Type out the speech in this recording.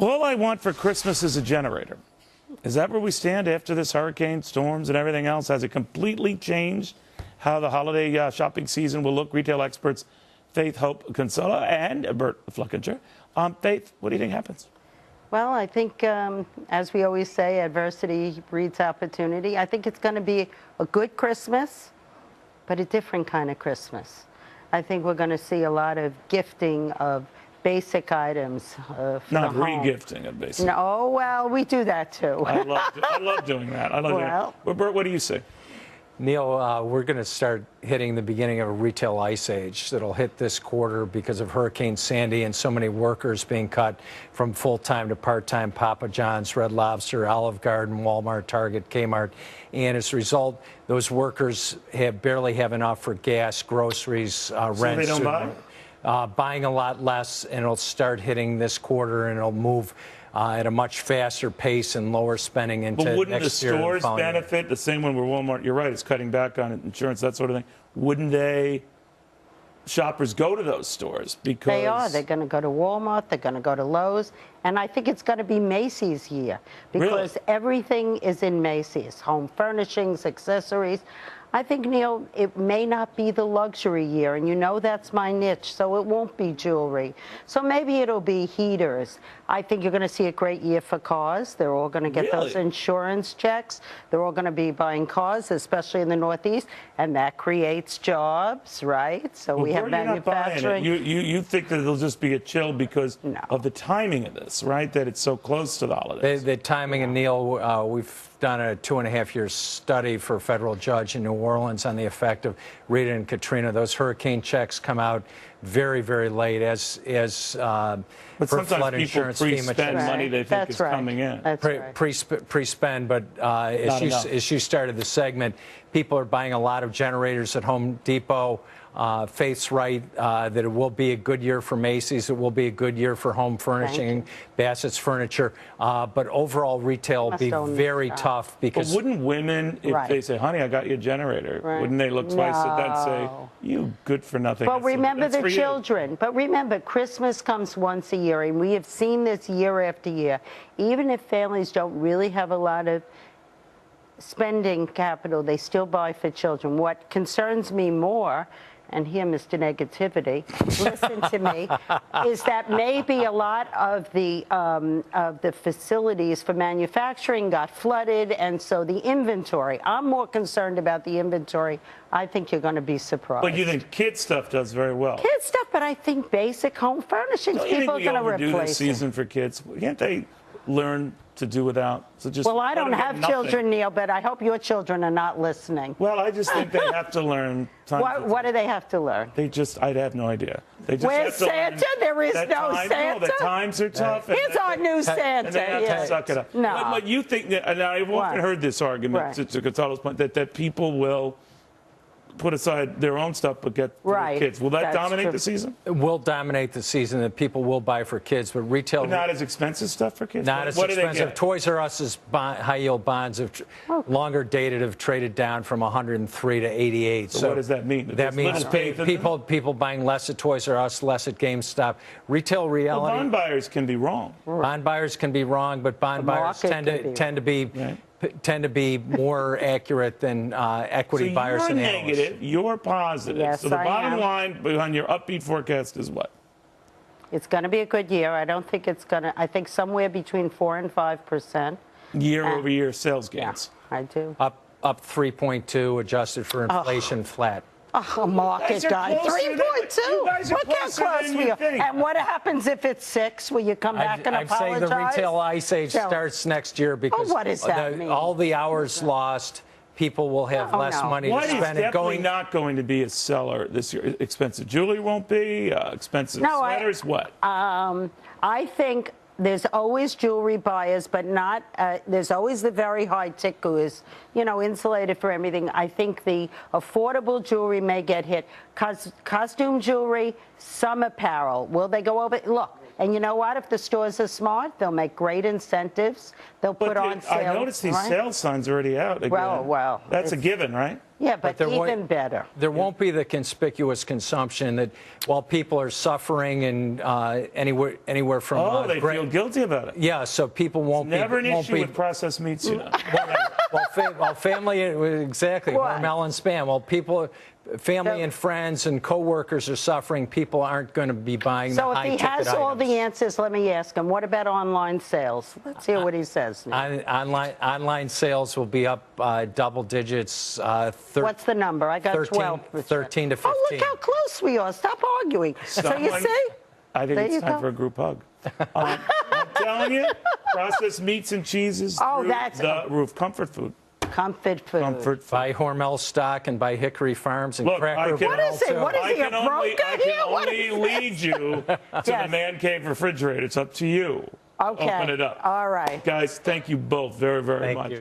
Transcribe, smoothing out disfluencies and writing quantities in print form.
All I want for Christmas is a generator. Is that where we stand after this hurricane, storms, and everything else? Has it completely changed how the holiday shopping season will look? Retail experts Faith Hope Consolo and Bert Fluckinger. Faith, what do you think happens? Well, I think, as we always say, adversity breeds opportunity. I think it's going to be a good Christmas, but a different kind of Christmas. I think we're going to see a lot of gifting of basic items for Not the home. re-gifting of basic. No, oh, well, we do that too. I love doing that. I love doing that. Well, Bert, what do you see? Neil, we're going to start hitting the beginning of a retail ice age that'll hit this quarter because of Hurricane Sandy and so many workers being cut from full-time to part-time. Papa John's, Red Lobster, Olive Garden, Walmart, Target, Kmart. And as a result, those workers barely have enough for gas, groceries, rent. So they don't buy? Buying a lot less, and it'll start hitting this quarter, and it'll move at a much faster pace and lower spending into next year. But wouldn't the stores benefit the same one where Walmart, you're right, it's cutting back on insurance, that sort of thing? Wouldn't shoppers go to those stores? Because they are. They're going to go to Walmart. They're going to go to Lowe's. And I think it's going to be Macy's year because everything is in Macy's. Home furnishings, accessories. I think, Neil, it may not be the luxury year, and you know that's my niche, so it won't be jewelry. So maybe it'll be heaters. I think you're going to see a great year for cars. They're all going to get those insurance checks. They're all going to be buying cars, especially in the Northeast, and that creates jobs, right? So we have manufacturing. You think that it'll just be a chill because of the timing of this, right? That it's so close to the holidays. The timing, and Neil, we've done a 2.5-year study for a federal judge in New Orleans on the effect of Rita and Katrina. Those hurricane checks come out very, very late as but for flood insurance, pre-spend money they think is coming in. Pre-spend, but as you started the segment, people are buying a lot of generators at Home Depot. Faith's right that it will be a good year for Macy's. It will be a good year for home furnishing, Bassett's Furniture. But overall, retail will be very tough because. But wouldn't women, if they say, "Honey, I got you a generator," wouldn't they look twice at that and say, "You good for nothing"? But remember the children. But remember, Christmas comes once a year, and we have seen this year after year. Even if families don't really have a lot of spending capital, they still buy for children. What concerns me more, and here, Mr. Negativity, listen to me, is that maybe a lot of the facilities for manufacturing got flooded, and so the inventory. I'm more concerned about the inventory. I think you're going to be surprised. But you think kid stuff does very well. Kid stuff, but I think basic home furnishings, people are going to replace it. This season for kids? Can't they learn to do without? So just well, I don't have children, Neil, but I hope your children are not listening. Well, I just think they have to learn. What do they have to learn? I'd have no idea. They just Where's Santa? There is no Santa. No, the times are tough. Here's our new Santa. And they have to suck it up. No. But you think that, and I've often heard this argument to Consolo's point, that people will put aside their own stuff but get for kids. Will that dominate the season? It will dominate the season that people will buy for kids, but retail. But not as expensive stuff for kids? Not as expensive. Toys R Us's high-yield bonds have longer dated, have traded down from 103 to 88. So what does that mean? That means people buying less at Toys R Us, less at GameStop. Retail reality. Well, bond buyers can be wrong. Bond buyers can be wrong, but bond buyers tend to be more accurate than equity buyers and analysts. You're negative, you're positive. Yes, so the bottom line behind your upbeat forecast is what? It's going to be a good year. I don't think it's going to. I think somewhere between 4% and 5%. Year-over-year sales gains. Yeah, I do. Up 3.2, adjusted for inflation, flat. Oh, market guy, 3.2. Look how close we are. And what happens if it's 6? Will you come back and apologize? I'd say the retail ice age starts next year because what does that mean? All the hours lost, people will have less money to spend. What is definitely not going to be a seller this year? Expensive jewelry won't be. Expensive sweaters. What? I think there's always jewelry buyers, but not. There's always the very high tick who is, insulated for everything. I think the affordable jewelry may get hit. Costume jewelry, Some apparel. Will they go over? Look, and you know what? If the stores are smart, they'll make great incentives. They'll put on sale. I noticed these right? sales signs already out again. Well. That's a given, right? Yeah, but even better. There won't be the conspicuous consumption that while people are suffering and anywhere from they feel guilty about it. Yeah, so people won't Never be an won't issue be, with processed meats, you know. well, family exactly What? hormel and spam. Well, family and friends and coworkers are suffering. People aren't going to be buying the So if high he ticket has all items. the answers, let me ask him. What about online sales? Let's hear what he says. Online sales will be up double digits. What's the number? I got 12%. 13 to 15. Oh, look how close we are. Stop arguing. So you see? I think There it's you time go. for a group hug. I'm telling you, processed meats and cheeses through that's the roof. Comfort food. Comfort food. Comfort food. Buy Hormel stock and buy Hickory Farms and Look, Cracker I can- What is it? What is I he, a can only, broker I here? can What only is lead you to the Yes. man cave refrigerator. It's up to you. Okay. Open it up. All right. Guys, thank you both very, very Thank much. you.